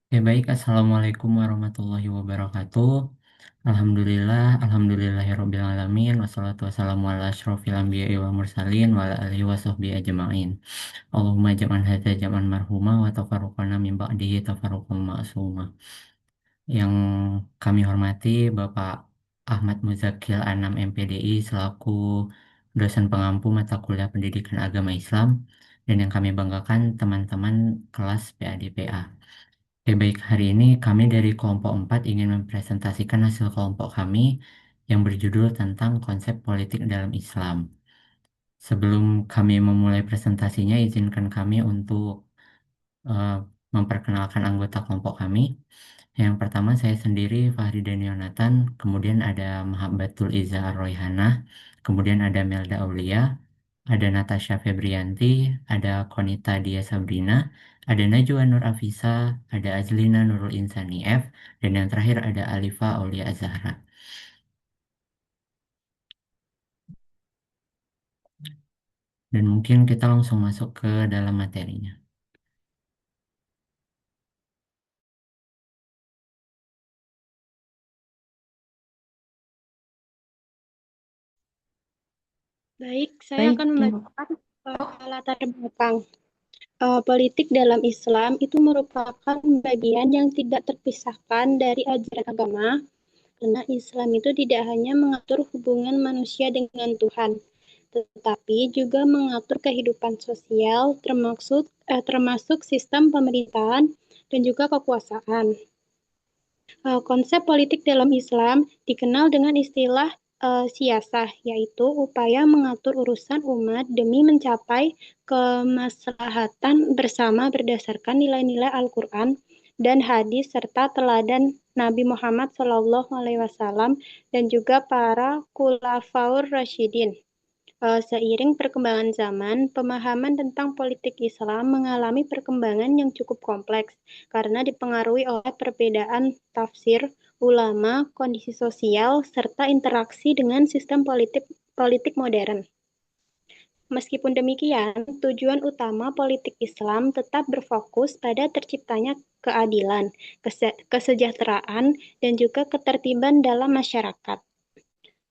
Ya baik, Assalamualaikum warahmatullahi wabarakatuh. Alhamdulillahirabbil alamin, wassalatu wassalamu ala asyrofil anbiya'i wal mursalin wa ala alihi wa sahbihi ajma'in. Allahumma jam'an hadza jam'an marhuma wa tafarruqana min ba'dihi tafarruqan ma'suma. Yang kami hormati Bapak Ahmad Muzakil Anam MPDI selaku dosen pengampu mata kuliah Pendidikan Agama Islam, dan yang kami banggakan teman-teman kelas PADPA. Oke, baik. Hari ini kami dari kelompok 4 ingin mempresentasikan hasil kelompok kami yang berjudul tentang konsep politik dalam Islam. Sebelum kami memulai presentasinya, izinkan kami untuk eh, memperkenalkan anggota kelompok kami. Yang pertama saya sendiri Fahri Dan Yonatan, kemudian ada Mahabbatul Iza Royhana, kemudian ada Melda Aulia, ada Natasha Febrianti, ada Konita Dia Sabrina, ada Najwa Nur Afisa, ada Azlina Nurul Insani F, dan yang terakhir ada Alifa Aulia Azahra. Dan mungkin kita langsung masuk ke dalam materinya. Baik, saya Baik, akan membacakan latar belakang. Politik dalam Islam itu merupakan bagian yang tidak terpisahkan dari ajaran agama, karena Islam itu tidak hanya mengatur hubungan manusia dengan Tuhan, tetapi juga mengatur kehidupan sosial, termasuk sistem pemerintahan dan juga kekuasaan. Konsep politik dalam Islam dikenal dengan istilah siasah, yaitu upaya mengatur urusan umat demi mencapai kemaslahatan bersama berdasarkan nilai-nilai Al-Quran dan hadis serta teladan Nabi Muhammad SAW dan juga para khulafaur rasyidin. Seiring perkembangan zaman, pemahaman tentang politik Islam mengalami perkembangan yang cukup kompleks karena dipengaruhi oleh perbedaan tafsir ulama, kondisi sosial, serta interaksi dengan sistem politik politik modern. Meskipun demikian, tujuan utama politik Islam tetap berfokus pada terciptanya keadilan, kesejahteraan, dan juga ketertiban dalam masyarakat.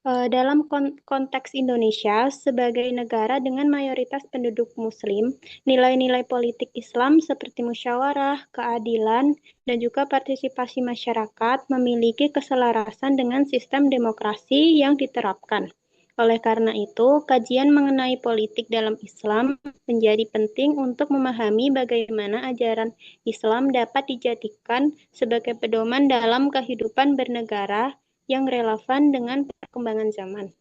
Dalam konteks Indonesia, sebagai negara dengan mayoritas penduduk Muslim, nilai-nilai politik Islam seperti musyawarah, keadilan, dan juga partisipasi masyarakat memiliki keselarasan dengan sistem demokrasi yang diterapkan. Oleh karena itu, kajian mengenai politik dalam Islam menjadi penting untuk memahami bagaimana ajaran Islam dapat dijadikan sebagai pedoman dalam kehidupan bernegara yang relevan dengan perkembangan zaman.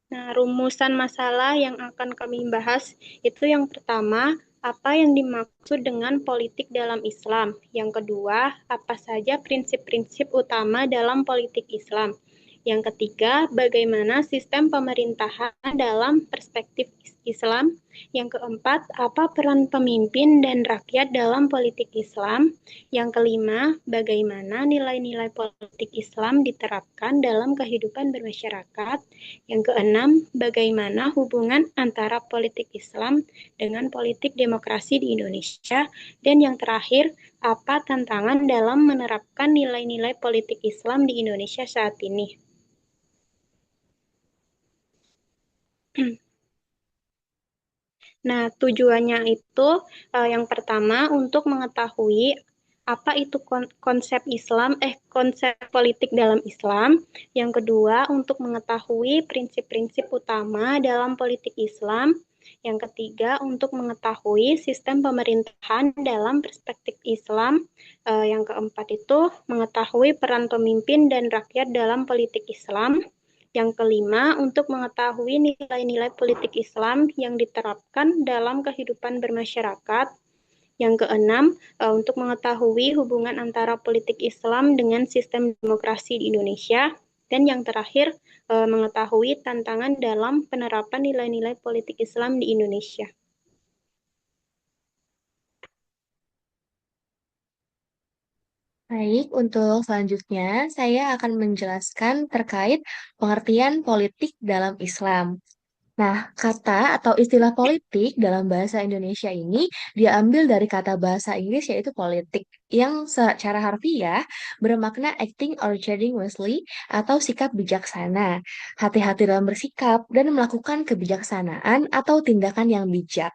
Nah, rumusan masalah yang akan kami bahas itu yang pertama, apa yang dimaksud dengan politik dalam Islam? Yang kedua, apa saja prinsip-prinsip utama dalam politik Islam? Yang ketiga, bagaimana sistem pemerintahan dalam perspektif Islam? Yang keempat, apa peran pemimpin dan rakyat dalam politik Islam? Yang kelima, bagaimana nilai-nilai politik Islam diterapkan dalam kehidupan bermasyarakat? Yang keenam, bagaimana hubungan antara politik Islam dengan politik demokrasi di Indonesia? Dan yang terakhir, apa tantangan dalam menerapkan nilai-nilai politik Islam di Indonesia saat ini? Nah, tujuannya itu yang pertama untuk mengetahui apa itu konsep politik dalam Islam. Yang kedua, untuk mengetahui prinsip-prinsip utama dalam politik Islam. Yang ketiga, untuk mengetahui sistem pemerintahan dalam perspektif Islam. Yang keempat itu mengetahui peran pemimpin dan rakyat dalam politik Islam. Yang kelima, untuk mengetahui nilai-nilai politik Islam yang diterapkan dalam kehidupan bermasyarakat. Yang keenam, untuk mengetahui hubungan antara politik Islam dengan sistem demokrasi di Indonesia. Dan yang terakhir, mengetahui tantangan dalam penerapan nilai-nilai politik Islam di Indonesia. Baik, untuk selanjutnya saya akan menjelaskan terkait pengertian politik dalam Islam. Nah, kata atau istilah politik dalam bahasa Indonesia ini diambil dari kata bahasa Inggris yaitu politik yang secara harfiah bermakna acting or judging wisely atau sikap bijaksana, hati-hati dalam bersikap dan melakukan kebijaksanaan atau tindakan yang bijak.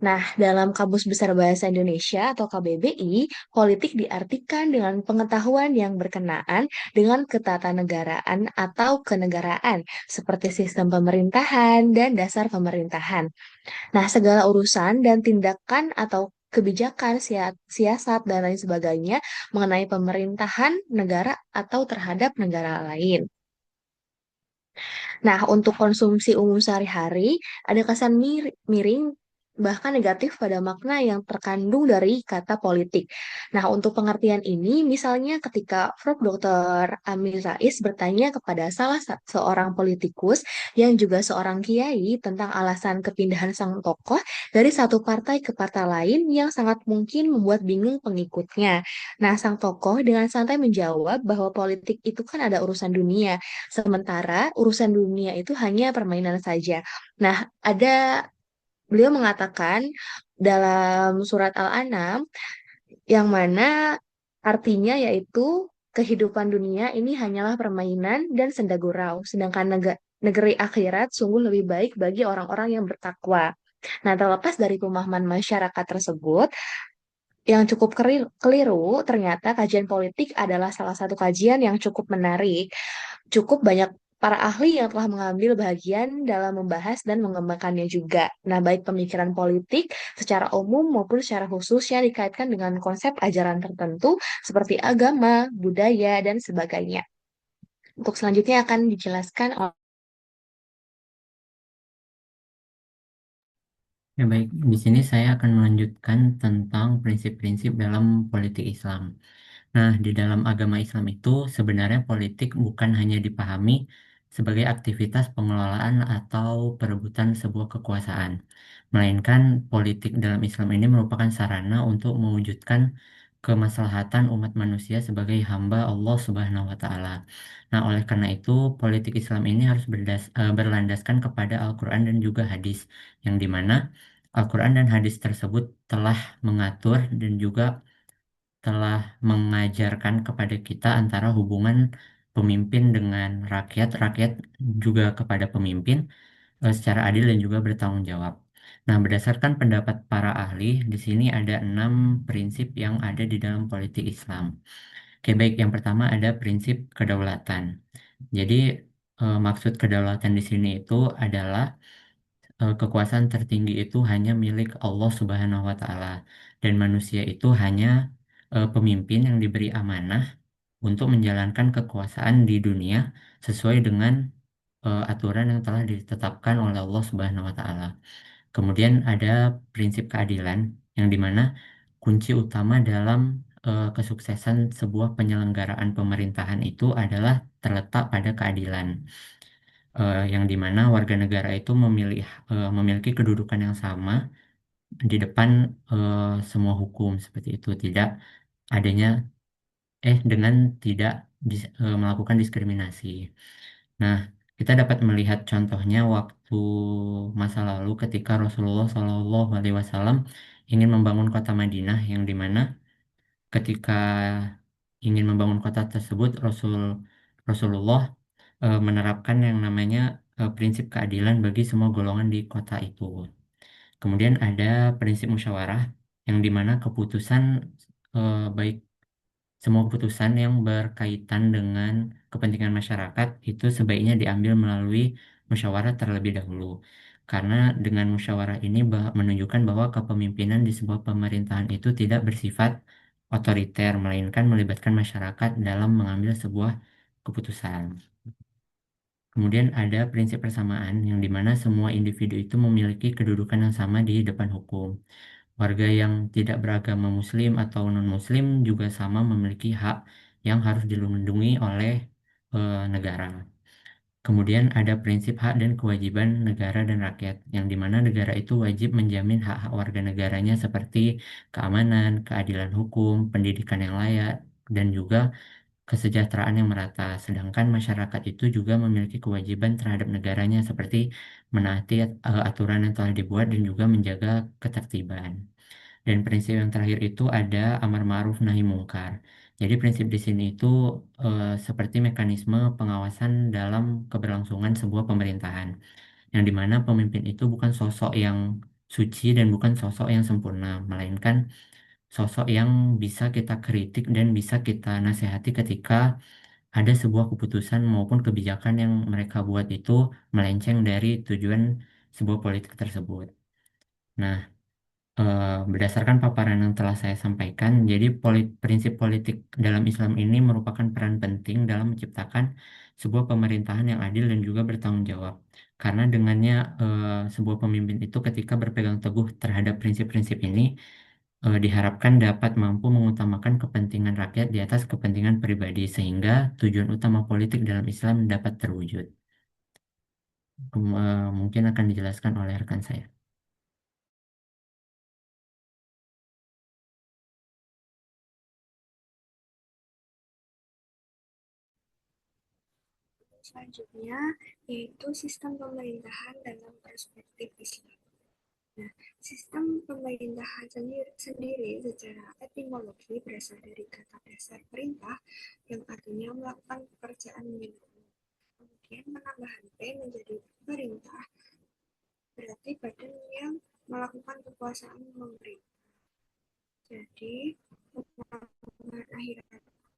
Nah, dalam Kamus Besar Bahasa Indonesia atau KBBI, politik diartikan dengan pengetahuan yang berkenaan dengan ketatanegaraan atau kenegaraan, seperti sistem pemerintahan dan dasar pemerintahan. Nah, segala urusan dan tindakan atau kebijakan, siasat, dan lain sebagainya mengenai pemerintahan negara atau terhadap negara lain. Nah, untuk konsumsi umum sehari-hari, ada kesan miring bahkan negatif pada makna yang terkandung dari kata politik. Nah, untuk pengertian ini, misalnya ketika Prof. Dr. Amin Rais bertanya kepada seorang politikus yang juga seorang kiai tentang alasan kepindahan sang tokoh dari satu partai ke partai lain yang sangat mungkin membuat bingung pengikutnya. Nah, sang tokoh dengan santai menjawab bahwa politik itu kan ada urusan dunia. Sementara urusan dunia itu hanya permainan saja. Nah, beliau mengatakan dalam surat Al-An'am yang mana artinya yaitu kehidupan dunia ini hanyalah permainan dan senda gurau, sedangkan negeri akhirat sungguh lebih baik bagi orang-orang yang bertakwa. Nah, terlepas dari pemahaman masyarakat tersebut, yang cukup keliru, ternyata kajian politik adalah salah satu kajian yang cukup menarik. Cukup banyak para ahli yang telah mengambil bagian dalam membahas dan mengembangkannya juga. Nah, baik pemikiran politik secara umum maupun secara khusus yang dikaitkan dengan konsep ajaran tertentu seperti agama, budaya, dan sebagainya. Untuk selanjutnya akan dijelaskan oleh. Ya baik, di sini saya akan melanjutkan tentang prinsip-prinsip dalam politik Islam. Nah, di dalam agama Islam itu sebenarnya politik bukan hanya dipahami sebagai aktivitas pengelolaan atau perebutan sebuah kekuasaan, melainkan politik dalam Islam ini merupakan sarana untuk mewujudkan kemaslahatan umat manusia sebagai hamba Allah Subhanahu wa Ta'ala. Nah, oleh karena itu, politik Islam ini harus berlandaskan kepada Al-Quran dan juga hadis, yang dimana Al-Quran dan hadis tersebut telah mengatur dan juga telah mengajarkan kepada kita antara hubungan pemimpin dengan rakyat, rakyat juga kepada pemimpin secara adil dan juga bertanggung jawab. Nah, berdasarkan pendapat para ahli, di sini ada 6 prinsip yang ada di dalam politik Islam. Oke, baik. Yang pertama ada prinsip kedaulatan. Jadi, maksud kedaulatan di sini itu adalah kekuasaan tertinggi itu hanya milik Allah Subhanahu wa Ta'ala, dan manusia itu hanya pemimpin yang diberi amanah untuk menjalankan kekuasaan di dunia sesuai dengan aturan yang telah ditetapkan oleh Allah Subhanahu wa Ta'ala. Kemudian ada prinsip keadilan, yang dimana kunci utama dalam kesuksesan sebuah penyelenggaraan pemerintahan itu adalah terletak pada keadilan, yang dimana warga negara itu memiliki kedudukan yang sama di depan semua hukum, seperti itu, tidak adanya dengan tidak melakukan diskriminasi. Nah, kita dapat melihat contohnya waktu masa lalu ketika Rasulullah Shallallahu Alaihi Wasallam ingin membangun kota Madinah, yang dimana ketika ingin membangun kota tersebut Rasulullah menerapkan yang namanya prinsip keadilan bagi semua golongan di kota itu. Kemudian ada prinsip musyawarah, yang dimana keputusan baik semua keputusan yang berkaitan dengan kepentingan masyarakat itu sebaiknya diambil melalui musyawarah terlebih dahulu. Karena dengan musyawarah ini menunjukkan bahwa kepemimpinan di sebuah pemerintahan itu tidak bersifat otoriter, melainkan melibatkan masyarakat dalam mengambil sebuah keputusan. Kemudian ada prinsip persamaan, yang dimana semua individu itu memiliki kedudukan yang sama di depan hukum. Warga yang tidak beragama Muslim atau non-Muslim juga sama memiliki hak yang harus dilindungi oleh negara. Kemudian ada prinsip hak dan kewajiban negara dan rakyat, yang dimana negara itu wajib menjamin hak-hak warga negaranya seperti keamanan, keadilan hukum, pendidikan yang layak, dan juga kesejahteraan yang merata. Sedangkan masyarakat itu juga memiliki kewajiban terhadap negaranya seperti menaati aturan yang telah dibuat dan juga menjaga ketertiban. Dan prinsip yang terakhir itu ada amar ma'ruf nahi mungkar. Jadi prinsip di sini itu seperti mekanisme pengawasan dalam keberlangsungan sebuah pemerintahan, yang dimana pemimpin itu bukan sosok yang suci dan bukan sosok yang sempurna, melainkan sosok yang bisa kita kritik dan bisa kita nasihati ketika ada sebuah keputusan maupun kebijakan yang mereka buat itu melenceng dari tujuan sebuah politik tersebut. Nah, berdasarkan paparan yang telah saya sampaikan, jadi prinsip politik dalam Islam ini merupakan peran penting dalam menciptakan sebuah pemerintahan yang adil dan juga bertanggung jawab. Karena dengannya sebuah pemimpin itu ketika berpegang teguh terhadap prinsip-prinsip ini, diharapkan dapat mampu mengutamakan kepentingan rakyat di atas kepentingan pribadi, sehingga tujuan utama politik dalam Islam dapat terwujud. Mungkin akan dijelaskan oleh rekan saya. Selanjutnya, yaitu sistem pemerintahan dalam perspektif Islam. Nah, sistem pemerintahan sendiri secara etimologi berasal dari kata dasar perintah yang artinya melakukan pekerjaan menyenangkan. Kemudian penambahan P menjadi perintah, berarti badan yang melakukan kekuasaan memerintah. Jadi, penambahan akhir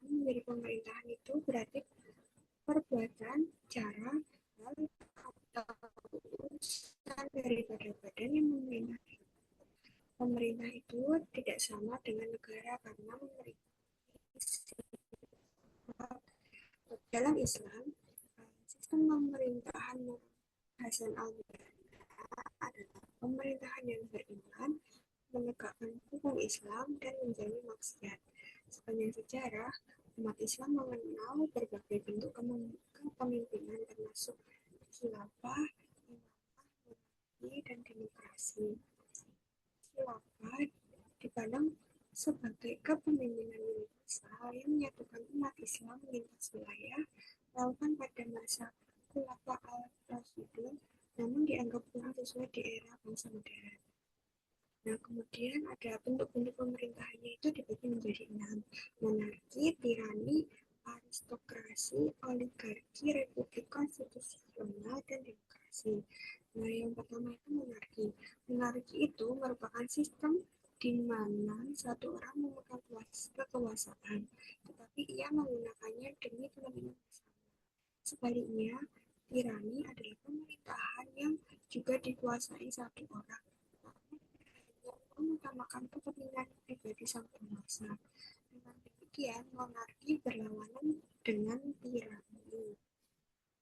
menjadi pemerintahan itu berarti perbuatan, cara, hal, atau urusan daripada badan yang memerintah. Pemerintah itu tidak sama dengan negara karena memerintah. Dalam Islam, sistem pemerintahan Hasan al-Banna adalah pemerintahan yang beriman, menegakkan hukum Islam, dan menjauhi maksiat. Sepanjang sejarah, umat Islam mengenal berbagai bentuk kepemimpinan termasuk khilafah, imamah, monarki, dan demokrasi. Khilafah dipandang sebagai kepemimpinan universal yang menyatukan umat Islam lintas wilayah, melakukan pada masa Khulafa al-Rasyidun, namun dianggap kurang sesuai di era bangsa modern. Nah, kemudian ada bentuk-bentuk pemerintahannya itu dibagi menjadi 6. Monarki, tirani, aristokrasi, oligarki, republik konstitusional, dan demokrasi. Nah, yang pertama itu monarki. Monarki itu merupakan sistem di mana satu orang memegang kekuasaan, tetapi ia menggunakannya demi kepentingan bersama. Sebaliknya, tirani adalah pemerintahan yang juga dikuasai satu orang, mengutamakan kepentingan pribadi sang penguasa. Dengan demikian, monarki berlawanan dengan tirani.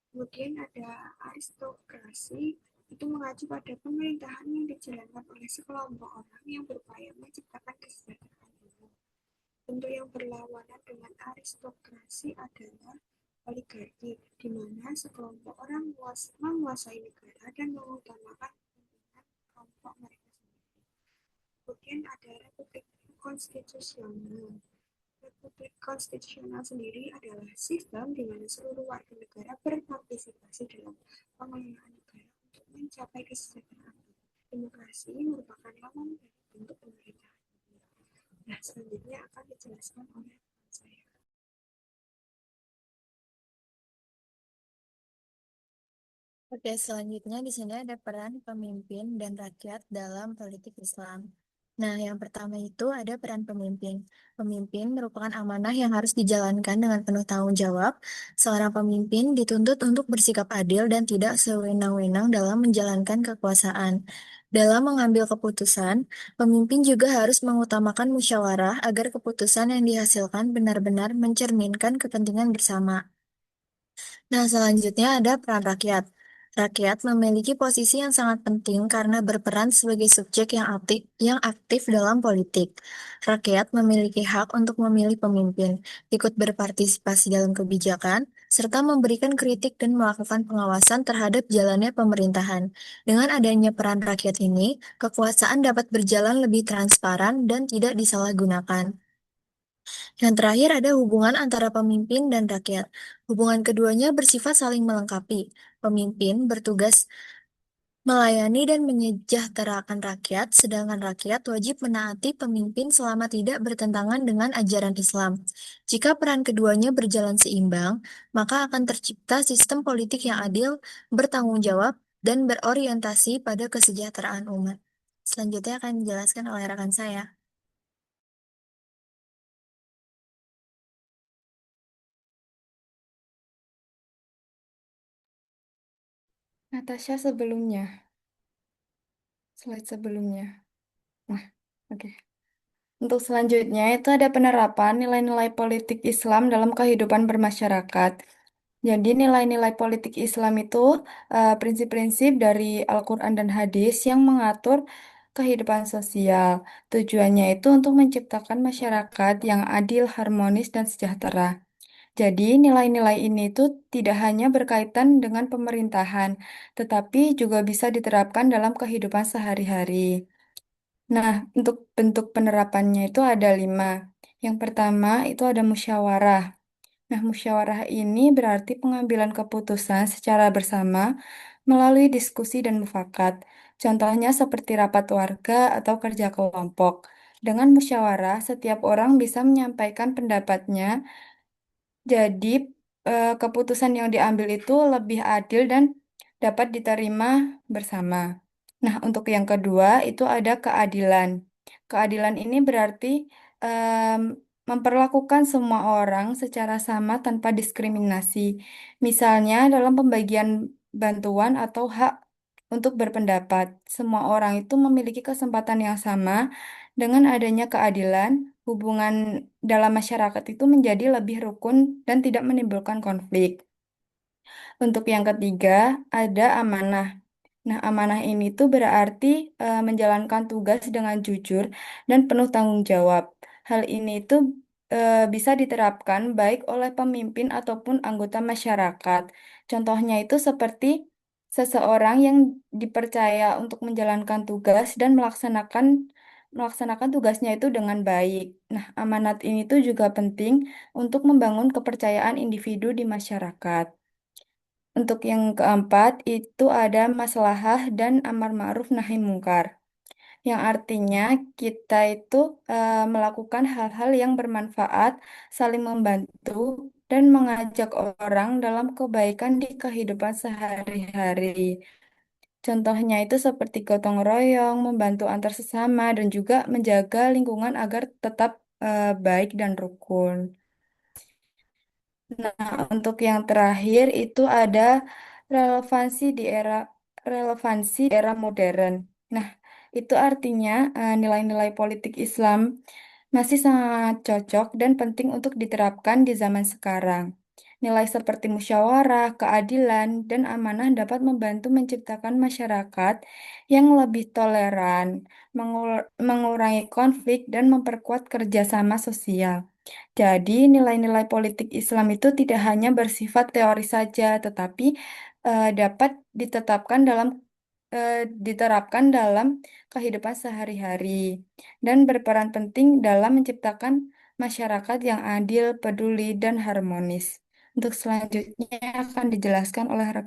Kemudian ada aristokrasi, itu mengacu pada pemerintahan yang dijalankan oleh sekelompok orang yang berupaya menciptakan kesejahteraan umum. Bentuk yang berlawanan dengan aristokrasi adalah oligarki, di mana sekelompok orang menguasai negara dan mengutamakan kepentingan kelompok mereka sendiri. Kemudian ada republik konstitusional. Republik konstitusional sendiri adalah sistem di mana seluruh warga negara berpartisipasi dalam pengelolaan negara untuk mencapai kesejahteraan. Demokrasi merupakan lawan dari bentuk pemerintahan. Nah, selanjutnya akan dijelaskan oleh saya. Oke, selanjutnya di sini ada peran pemimpin dan rakyat dalam politik Islam. Nah, yang pertama itu ada peran pemimpin. Pemimpin merupakan amanah yang harus dijalankan dengan penuh tanggung jawab. Seorang pemimpin dituntut untuk bersikap adil dan tidak sewenang-wenang dalam menjalankan kekuasaan. Dalam mengambil keputusan, pemimpin juga harus mengutamakan musyawarah agar keputusan yang dihasilkan benar-benar mencerminkan kepentingan bersama. Nah, selanjutnya ada peran rakyat. Rakyat memiliki posisi yang sangat penting karena berperan sebagai subjek yang aktif dalam politik. Rakyat memiliki hak untuk memilih pemimpin, ikut berpartisipasi dalam kebijakan, serta memberikan kritik dan melakukan pengawasan terhadap jalannya pemerintahan. Dengan adanya peran rakyat ini, kekuasaan dapat berjalan lebih transparan dan tidak disalahgunakan. Yang terakhir ada hubungan antara pemimpin dan rakyat. Hubungan keduanya bersifat saling melengkapi. Pemimpin bertugas melayani dan menyejahterakan rakyat, sedangkan rakyat wajib menaati pemimpin selama tidak bertentangan dengan ajaran Islam. Jika peran keduanya berjalan seimbang, maka akan tercipta sistem politik yang adil, bertanggung jawab, dan berorientasi pada kesejahteraan umat. Selanjutnya akan dijelaskan oleh rekan saya. Natasha slide sebelumnya. Nah, oke. Untuk selanjutnya itu ada penerapan nilai-nilai politik Islam dalam kehidupan bermasyarakat. Jadi nilai-nilai politik Islam itu prinsip-prinsip dari Al-Quran dan hadis yang mengatur kehidupan sosial. Tujuannya itu untuk menciptakan masyarakat yang adil, harmonis, dan sejahtera. Jadi nilai-nilai ini itu tidak hanya berkaitan dengan pemerintahan, tetapi juga bisa diterapkan dalam kehidupan sehari-hari. Nah, untuk bentuk penerapannya itu ada 5. Yang pertama itu ada musyawarah. Nah, musyawarah ini berarti pengambilan keputusan secara bersama melalui diskusi dan mufakat. Contohnya seperti rapat warga atau kerja kelompok. Dengan musyawarah, setiap orang bisa menyampaikan pendapatnya, jadi keputusan yang diambil itu lebih adil dan dapat diterima bersama. Nah, untuk yang kedua itu ada keadilan. Keadilan ini berarti em, memperlakukan semua orang secara sama tanpa diskriminasi. Misalnya dalam pembagian bantuan atau hak untuk berpendapat, semua orang itu memiliki kesempatan yang sama. Dengan adanya keadilan, hubungan dalam masyarakat itu menjadi lebih rukun dan tidak menimbulkan konflik. Untuk yang ketiga, ada amanah. Nah, amanah ini tuh berarti menjalankan tugas dengan jujur dan penuh tanggung jawab. Hal ini tuh bisa diterapkan baik oleh pemimpin ataupun anggota masyarakat. Contohnya itu seperti seseorang yang dipercaya untuk menjalankan tugas dan melaksanakan tugasnya itu dengan baik. Nah, amanat ini tuh juga penting untuk membangun kepercayaan individu di masyarakat. Untuk yang keempat, itu ada maslahah dan amar ma'ruf nahi mungkar. Yang artinya kita itu melakukan hal-hal yang bermanfaat, saling membantu, dan mengajak orang dalam kebaikan di kehidupan sehari-hari. Contohnya itu seperti gotong royong, membantu antar sesama, dan juga menjaga lingkungan agar tetap baik dan rukun. Nah, untuk yang terakhir itu ada relevansi di era modern. Nah, itu artinya nilai-nilai politik Islam masih sangat cocok dan penting untuk diterapkan di zaman sekarang. Nilai seperti musyawarah, keadilan, dan amanah dapat membantu menciptakan masyarakat yang lebih toleran, mengurangi konflik, dan memperkuat kerjasama sosial. Jadi, nilai-nilai politik Islam itu tidak hanya bersifat teori saja, tetapi dapat diterapkan dalam kehidupan sehari-hari dan berperan penting dalam menciptakan masyarakat yang adil, peduli, dan harmonis. Untuk selanjutnya akan dijelaskan oleh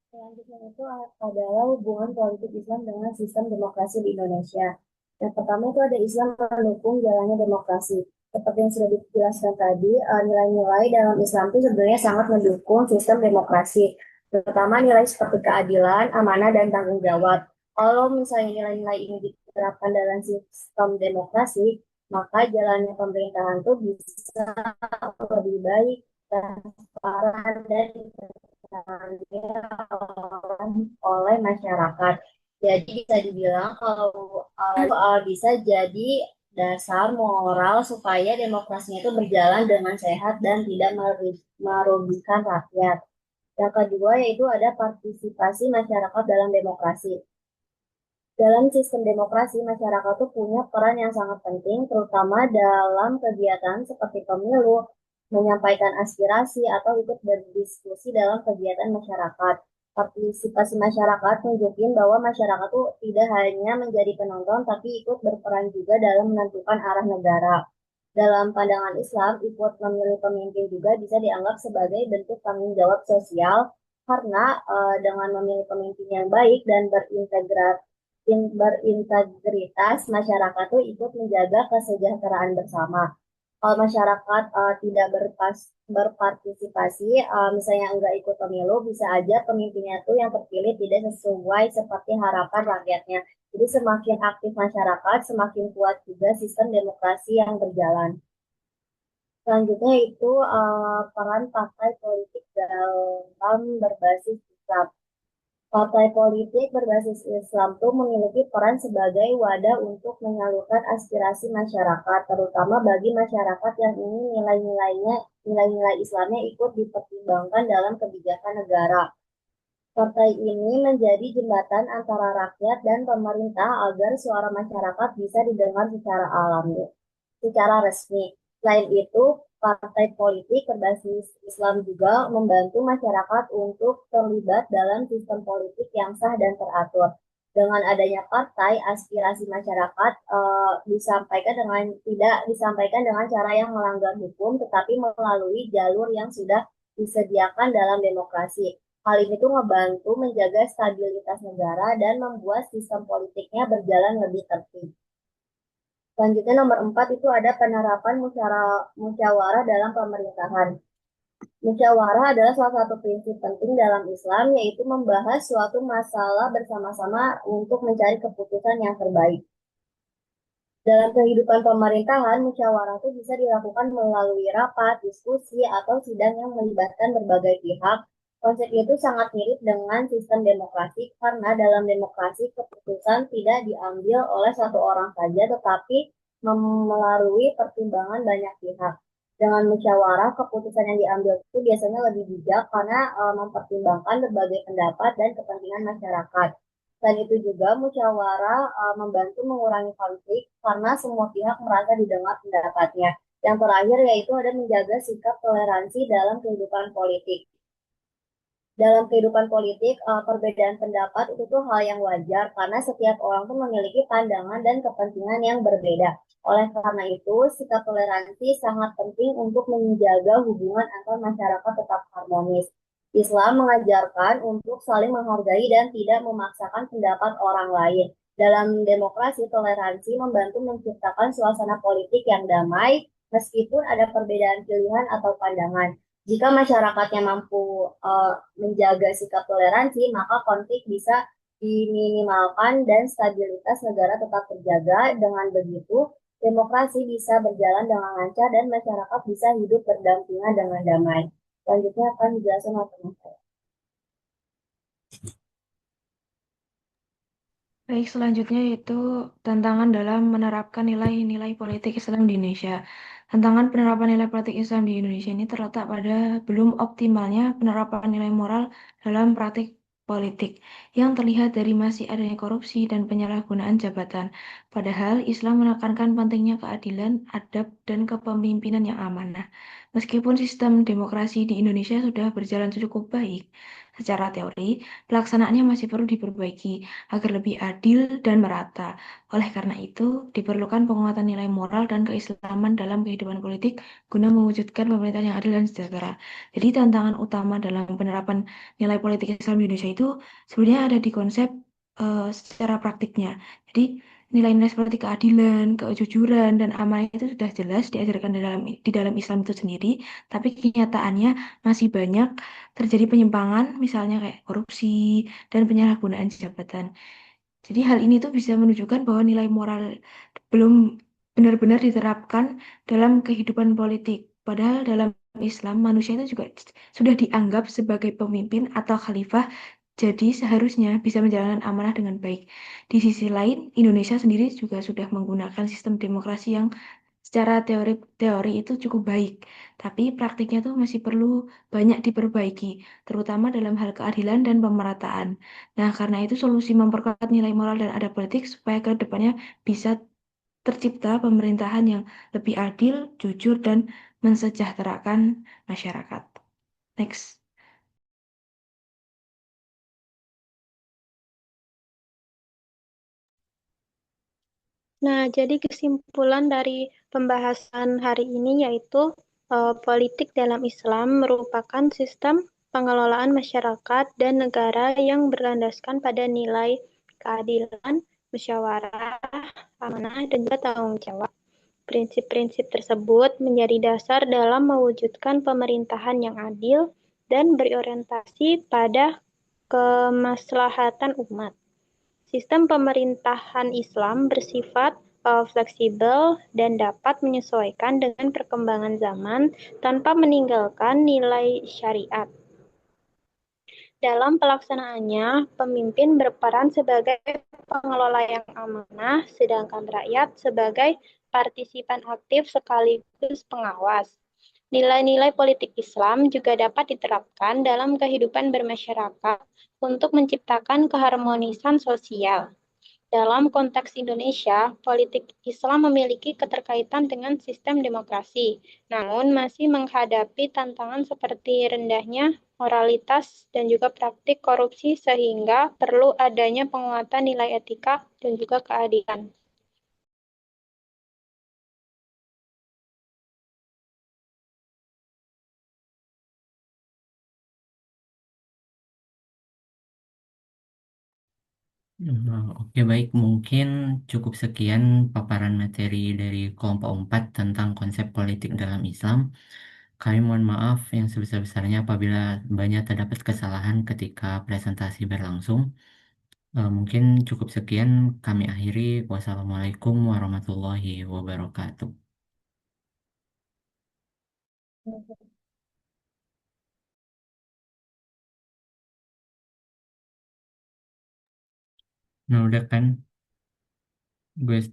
Selanjutnya itu adalah hubungan politik Islam dengan sistem demokrasi di Indonesia. Yang pertama itu ada Islam mendukung jalannya demokrasi. Seperti yang sudah dijelaskan tadi, nilai-nilai dalam Islam itu sebenarnya sangat mendukung sistem demokrasi. Terutama nilai seperti keadilan, amanah, dan tanggung jawab. Kalau misalnya nilai-nilai ini diterapkan dalam sistem demokrasi, maka jalannya pemerintahan itu bisa lebih baik, transparan, dan oleh masyarakat. Jadi bisa dibilang kalau bisa jadi dasar moral supaya demokrasinya itu berjalan dengan sehat dan tidak merugikan rakyat. Yang kedua yaitu ada partisipasi masyarakat dalam demokrasi. Dalam sistem demokrasi, masyarakat itu punya peran yang sangat penting, terutama dalam kegiatan seperti pemilu, menyampaikan aspirasi, atau ikut berdiskusi dalam kegiatan masyarakat. Partisipasi masyarakat tunjukin bahwa masyarakat itu tidak hanya menjadi penonton, tapi ikut berperan juga dalam menentukan arah negara. Dalam pandangan Islam, ikut memilih pemimpin juga bisa dianggap sebagai bentuk tanggung jawab sosial karena dengan memilih pemimpin yang baik dan berintegritas, masyarakat tuh ikut menjaga kesejahteraan bersama. Kalau masyarakat tidak berpartisipasi, misalnya enggak ikut pemilu, bisa aja pemimpinnya tuh yang terpilih tidak sesuai seperti harapan rakyatnya. Jadi semakin aktif masyarakat, semakin kuat juga sistem demokrasi yang berjalan. Selanjutnya itu peran partai politik dalam berbasis Islam. Partai politik berbasis Islam itu memiliki peran sebagai wadah untuk menyalurkan aspirasi masyarakat, terutama bagi masyarakat yang ingin nilai-nilai Islamnya ikut dipertimbangkan dalam kebijakan negara. Partai ini menjadi jembatan antara rakyat dan pemerintah agar suara masyarakat bisa didengar secara resmi. Selain itu, partai politik berbasis Islam juga membantu masyarakat untuk terlibat dalam sistem politik yang sah dan teratur. Dengan adanya partai, aspirasi masyarakat tidak disampaikan dengan cara yang melanggar hukum, tetapi melalui jalur yang sudah disediakan dalam demokrasi. Hal ini tuh ngebantu menjaga stabilitas negara dan membuat sistem politiknya berjalan lebih tertib. Selanjutnya nomor 4 itu ada penerapan musyawarah dalam pemerintahan. Musyawarah adalah salah satu prinsip penting dalam Islam, yaitu membahas suatu masalah bersama-sama untuk mencari keputusan yang terbaik. Dalam kehidupan pemerintahan, musyawarah itu bisa dilakukan melalui rapat, diskusi, atau sidang yang melibatkan berbagai pihak. Konsep itu sangat mirip dengan sistem demokrasi karena dalam demokrasi keputusan tidak diambil oleh satu orang saja, tetapi melalui pertimbangan banyak pihak. Dengan musyawarah, keputusan yang diambil itu biasanya lebih bijak karena mempertimbangkan berbagai pendapat dan kepentingan masyarakat. Selain itu juga musyawarah membantu mengurangi konflik karena semua pihak merasa didengar pendapatnya. Yang terakhir yaitu ada menjaga sikap toleransi dalam kehidupan politik. Dalam kehidupan politik, perbedaan pendapat itu tuh hal yang wajar karena setiap orang tuh memiliki pandangan dan kepentingan yang berbeda. Oleh karena itu, sikap toleransi sangat penting untuk menjaga hubungan antar masyarakat tetap harmonis. Islam mengajarkan untuk saling menghargai dan tidak memaksakan pendapat orang lain. Dalam demokrasi, toleransi membantu menciptakan suasana politik yang damai meskipun ada perbedaan pilihan atau pandangan. Jika masyarakatnya mampu menjaga sikap toleransi, maka konflik bisa diminimalkan dan stabilitas negara tetap terjaga. Dengan begitu, demokrasi bisa berjalan dengan lancar dan masyarakat bisa hidup berdampingan dengan damai. Selanjutnya akan dijelaskan oleh teman saya. Baik, selanjutnya yaitu tantangan dalam menerapkan nilai-nilai politik Islam di Indonesia. Tantangan penerapan nilai politik Islam di Indonesia ini terletak pada belum optimalnya penerapan nilai moral dalam praktik politik yang terlihat dari masih adanya korupsi dan penyalahgunaan jabatan. Padahal Islam menekankan pentingnya keadilan, adab, dan kepemimpinan yang amanah. Meskipun sistem demokrasi di Indonesia sudah berjalan cukup baik, secara teori, pelaksanaannya masih perlu diperbaiki agar lebih adil dan merata. Oleh karena itu, diperlukan penguatan nilai moral dan keislaman dalam kehidupan politik guna mewujudkan pemerintahan yang adil dan sejahtera. Jadi tantangan utama dalam penerapan nilai politik Islam di Indonesia itu sebenarnya ada di konsep secara praktiknya. Jadi nilai-nilai seperti keadilan, kejujuran, dan amanah itu sudah jelas diajarkan di dalam Islam itu sendiri, tapi kenyataannya masih banyak terjadi penyimpangan, misalnya kayak korupsi dan penyalahgunaan jabatan. Jadi hal ini tuh bisa menunjukkan bahwa nilai moral belum benar-benar diterapkan dalam kehidupan politik. Padahal dalam Islam manusia itu juga sudah dianggap sebagai pemimpin atau khalifah, jadi seharusnya bisa menjalankan amanah dengan baik. Di sisi lain, Indonesia sendiri juga sudah menggunakan sistem demokrasi yang secara teori itu cukup baik, tapi praktiknya tuh masih perlu banyak diperbaiki, terutama dalam hal keadilan dan pemerataan. Nah, karena itu solusi memperkuat nilai moral dan adab politik supaya ke depannya bisa tercipta pemerintahan yang lebih adil, jujur, dan mensejahterakan masyarakat. Next. Nah, jadi kesimpulan dari pembahasan hari ini yaitu politik dalam Islam merupakan sistem pengelolaan masyarakat dan negara yang berlandaskan pada nilai keadilan, musyawarah, amanah, dan juga tanggung jawab. Prinsip-prinsip tersebut menjadi dasar dalam mewujudkan pemerintahan yang adil dan berorientasi pada kemaslahatan umat. Sistem pemerintahan Islam bersifat fleksibel dan dapat menyesuaikan dengan perkembangan zaman tanpa meninggalkan nilai syariat. Dalam pelaksanaannya, pemimpin berperan sebagai pengelola yang amanah, sedangkan rakyat sebagai partisipan aktif sekaligus pengawas. Nilai-nilai politik Islam juga dapat diterapkan dalam kehidupan bermasyarakat untuk menciptakan keharmonisan sosial. Dalam konteks Indonesia, politik Islam memiliki keterkaitan dengan sistem demokrasi, namun masih menghadapi tantangan seperti rendahnya moralitas dan juga praktik korupsi sehingga perlu adanya penguatan nilai etika dan juga keadilan. Oke, baik. Mungkin cukup sekian paparan materi dari kelompok 4 tentang konsep politik dalam Islam. Kami mohon maaf yang sebesar-besarnya apabila banyak terdapat kesalahan ketika presentasi berlangsung. Mungkin cukup sekian kami akhiri. Wassalamualaikum warahmatullahi wabarakatuh. Nah, udah kan? Gue